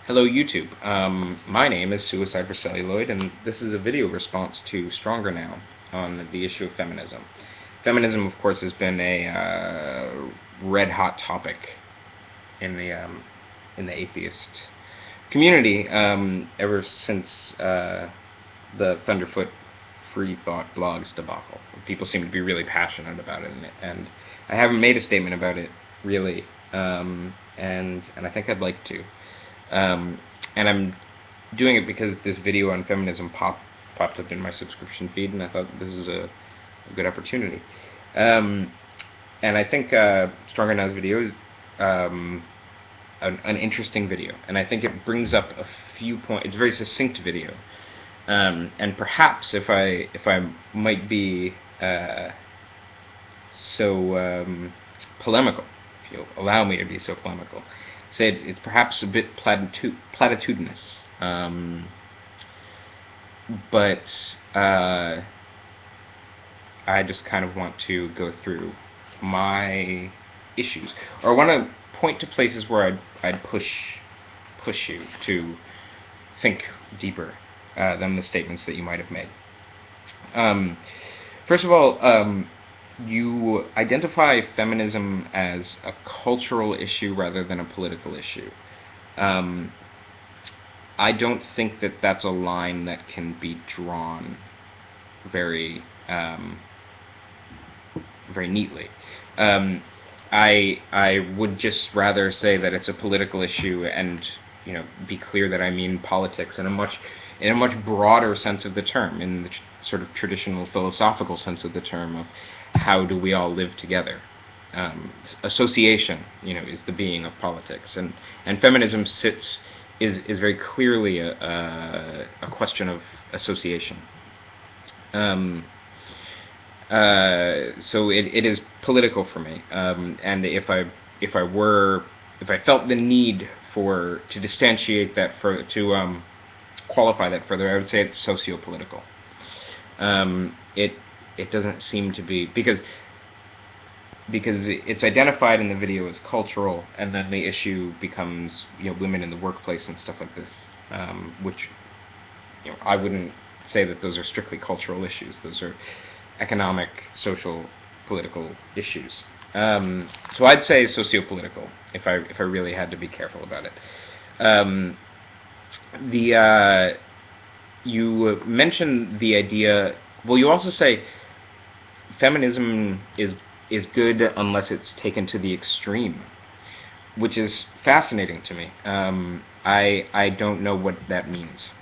Hello YouTube. My name is Suicide for Celluloid, and this is a video response to StrongerNow on the issue of feminism. Feminism, of course, has been a red-hot topic in the atheist community ever since the Thunderfoot Free Thought Blogs debacle. People seem to be really passionate about it, and I haven't made a statement about it really, and I think I'd like to. And I'm doing it because this video on feminism popped up in my subscription feed, and I thought this is a good opportunity. And I think StrongerNow's video is an interesting video, and I think it brings up a few points. It's a very succinct video, and perhaps if I might be so polemical, if you'll allow me to be so polemical, say it's perhaps a bit platitudinous, but I just kind of want to go through my issues, or I want to point to places where I'd push you to think deeper than the statements that you might have made. First of all, you identify feminism as a cultural issue rather than a political issue. I don't think that that's a line that can be drawn very neatly. I would just rather say that it's a political issue, and be clear that I mean politics in a much broader sense of the term, in the sort of traditional philosophical sense of the term of how do we all live together. Association, is the being of politics, and feminism is very clearly a question of association. So it is political for me, and if I felt the need to distantiate that to qualify that further, I would say it's socio-political. It doesn't seem to be, because it's identified in the video as cultural, and then the issue becomes women in the workplace and stuff like this, which I wouldn't say that those are strictly cultural issues. Those are economic, social, political issues. So I'd say socio-political if I really had to be careful about it. You mentioned the idea. Well, you also say feminism is good unless it's taken to the extreme, which is fascinating to me. I don't know what that means.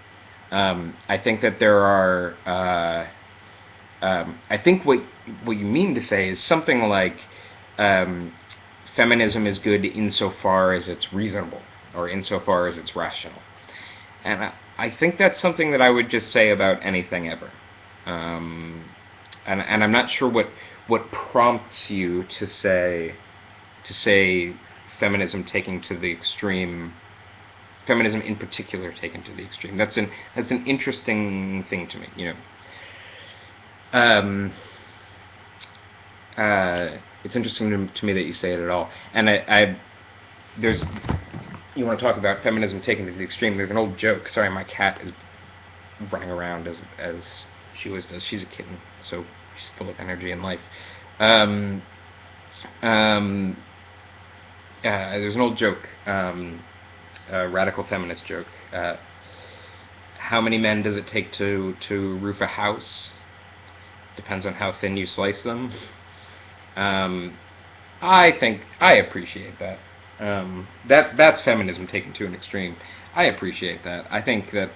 I think that there are. I think what you mean to say is something like feminism is good insofar as it's reasonable, or insofar as it's rational. And I think that's something that I would just say about anything ever. And I'm not sure what prompts you to say feminism taking to the extreme. Feminism in particular taken to the extreme. That's an interesting thing to me. It's interesting to me that you say it at all. And you want to talk about feminism taken to the extreme. There's an old joke. Sorry, my cat is running around as she always does. She's a kitten, so she's full of energy and life. There's an old joke, a radical feminist joke. How many men does it take to roof a house? Depends on how thin you slice them. I think I appreciate that. That's feminism taken to an extreme. I appreciate that. I think that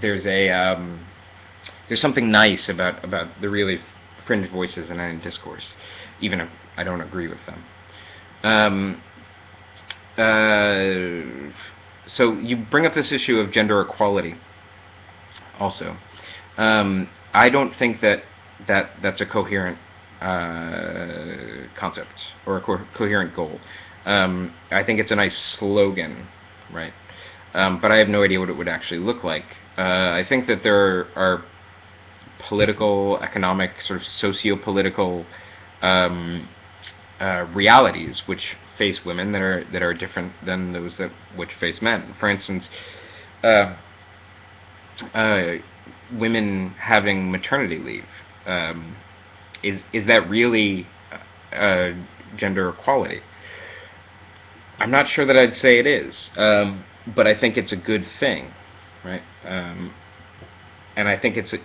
there's something nice about the really fringe voices in any discourse, even if I don't agree with them. So you bring up this issue of gender equality. Also, I don't think that's a coherent concept or a coherent goal. I think it's a nice slogan, right? But I have no idea what it would actually look like. I think that there are political, economic, sort of socio-political realities which face women that are different than those that which face men. For instance, uh, uh, women having maternity leave, um, is that really uh, gender equality? I'm not sure that I'd say it is, but I think it's a good thing, right? And I think it's a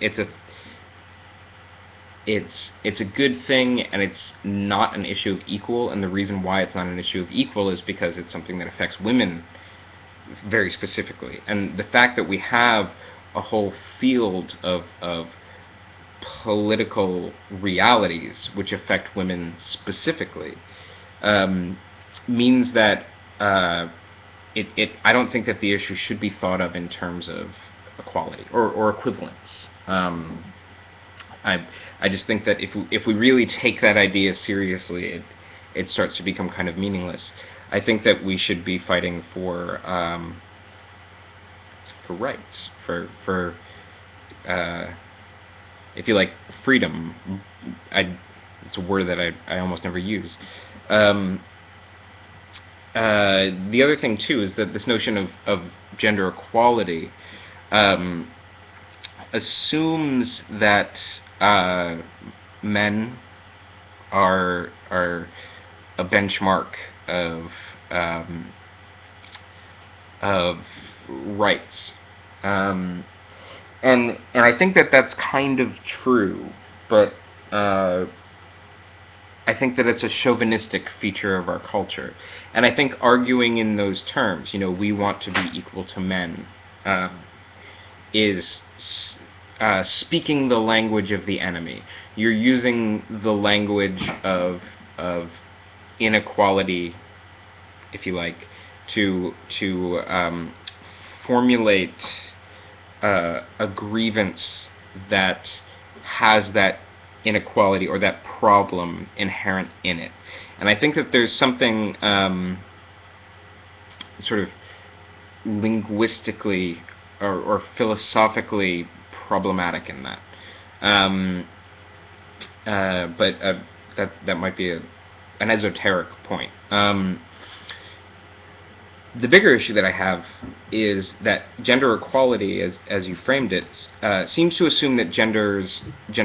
good thing, and it's not an issue of equal. And the reason why it's not an issue of equal is because it's something that affects women very specifically. And the fact that we have a whole field of political realities which affect women specifically um, means that I don't think that the issue should be thought of in terms of equality or equivalence. I just think that if we really take that idea seriously, it starts to become kind of meaningless. I think that we should be fighting for rights, for if you like, freedom. It's a word that I almost never use. The other thing too is that this notion of gender equality assumes that men are a benchmark of rights, and I think that that's kind of true, but I think that it's a chauvinistic feature of our culture, and I think arguing in those terms, we want to be equal to men, is speaking the language of the enemy. You're using the language of inequality, if you like, to formulate a grievance that has that inequality or that problem inherent in it. And I think that there's something sort of linguistically or philosophically problematic in that. But that might be an esoteric point. The bigger issue that I have is that gender equality, as you framed it, seems to assume that gender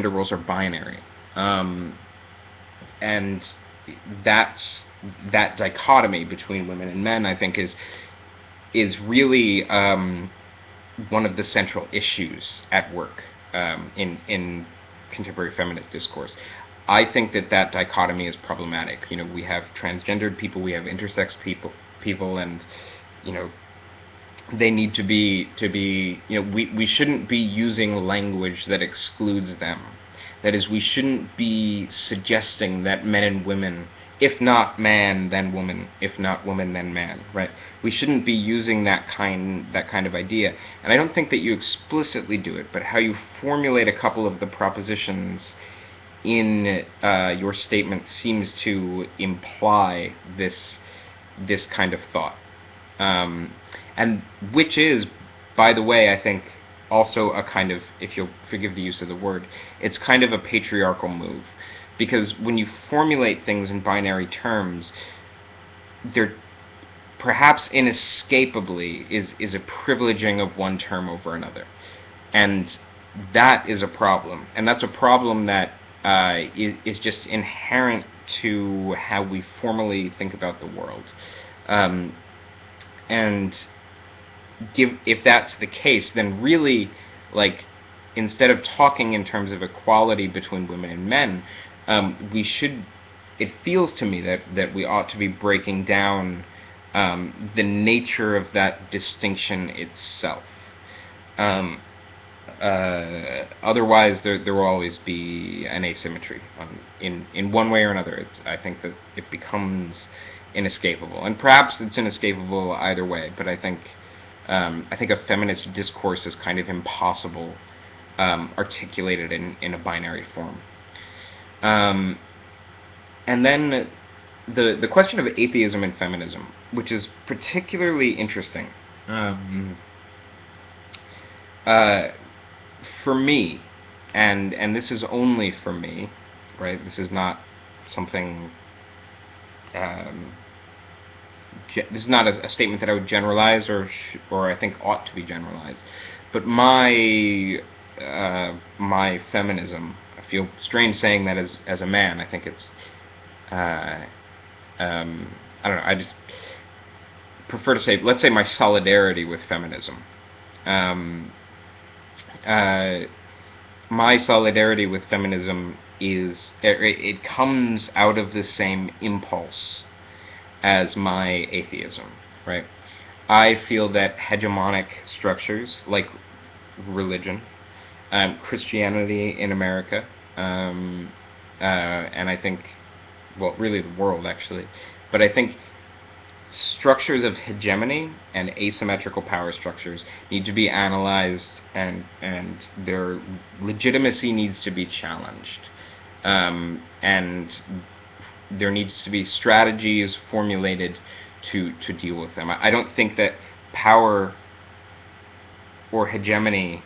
roles are binary, and that dichotomy between women and men, I think, is really one of the central issues at work in contemporary feminist discourse. I think that dichotomy is problematic. We have transgendered people, we have intersex people, and they need to be we shouldn't be using language that excludes them. That is, we shouldn't be suggesting that men and women, if not man then woman, if not woman then man, right? We shouldn't be using that kind of idea. And I don't think that you explicitly do it, but how you formulate a couple of the propositions in your statement seems to imply this kind of thought, and which is, by the way, I think also a kind of, if you'll forgive the use of the word, it's kind of a patriarchal move, because when you formulate things in binary terms, there perhaps inescapably is a privileging of one term over another, and that is a problem, and that's a problem that is just inherent to how we formally think about the world. And if that's the case, then really, like, instead of talking in terms of equality between women and men, we should, it feels to me that we ought to be breaking down the nature of that distinction itself. Otherwise, there will always be an asymmetry in one way or another. I think that it becomes inescapable, and perhaps it's inescapable either way. But I think a feminist discourse is kind of impossible articulated in a binary form. And then the question of atheism and feminism, which is particularly interesting. For me, and this is only for me, right? This is not something this is not a statement that I would generalize or I think ought to be generalized, but my feminism. I feel strange saying that as a man. I think it's I don't know. I just prefer to say, let's say, my solidarity with feminism. Um, my solidarity with feminism is it comes out of the same impulse as my atheism, right? I feel that hegemonic structures like religion, Christianity in America, and I think, well, really the world actually, but I think structures of hegemony and asymmetrical power structures need to be analyzed, and their legitimacy needs to be challenged, and there needs to be strategies formulated to deal with them. I don't think that power or hegemony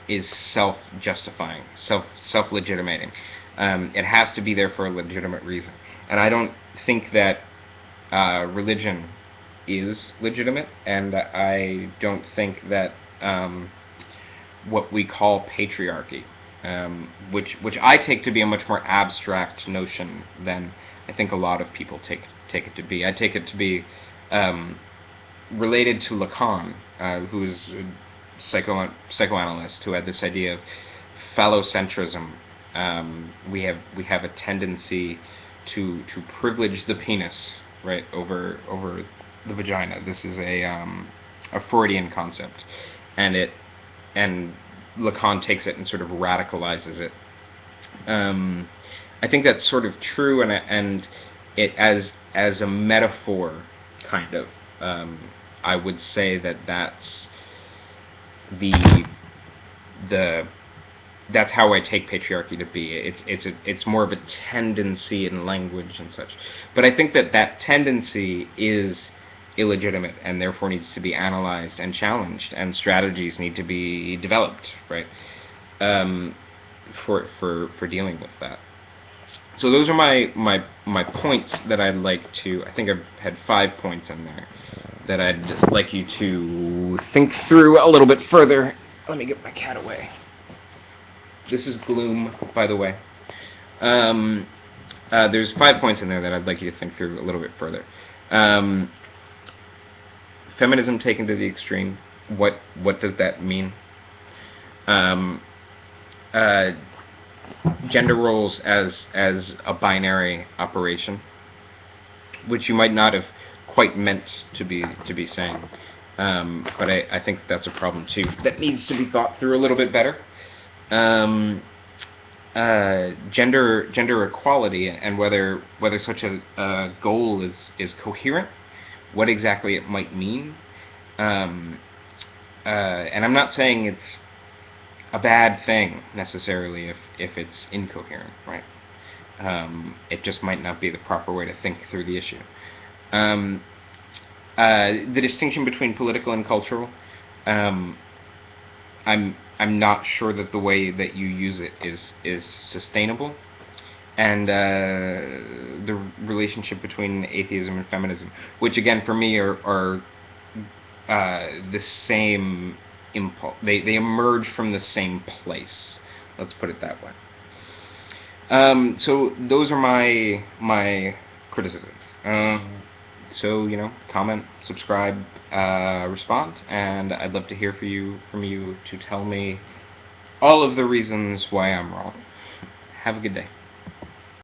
is self-justifying, self-legitimating. It has to be there for a legitimate reason, and I don't think that religion is legitimate, and I don't think that what we call patriarchy, which I take to be a much more abstract notion than I think a lot of people take it to be. I take it to be related to Lacan, who is a psychoanalyst who had this idea of phallocentrism. We have a tendency to privilege the penis, right, over the vagina. This is a Freudian concept, and Lacan takes it and sort of radicalizes it. I think that's sort of true, and it as a metaphor, kind of. I would say that's that's how I take patriarchy to be. It's more of a tendency in language and such. But I think that tendency is illegitimate and therefore needs to be analyzed and challenged, and strategies need to be developed, right, for dealing with that. So those are my points that I'd like to. I think I've had 5 points in there that I'd like you to think through a little bit further. Let me get my cat away. This is Gloom, by the way. There's 5 points in there that I'd like you to think through a little bit further. Feminism taken to the extreme. What does that mean? Gender roles as a binary operation, which you might not have quite meant to be saying, but I think that's a problem too that needs to be thought through a little bit better. Gender equality and whether such a goal is coherent, what exactly it might mean, and I'm not saying it's a bad thing necessarily if it's incoherent, right? It just might not be the proper way to think through the issue. The distinction between political and cultural, I'm not sure that the way that you use it is sustainable, and the relationship between atheism and feminism, which again for me are the same impulse. They emerge from the same place. Let's put it that way. So those are my criticisms. So comment, subscribe, respond, and I'd love to hear from you to tell me all of the reasons why I'm wrong. Have a good day.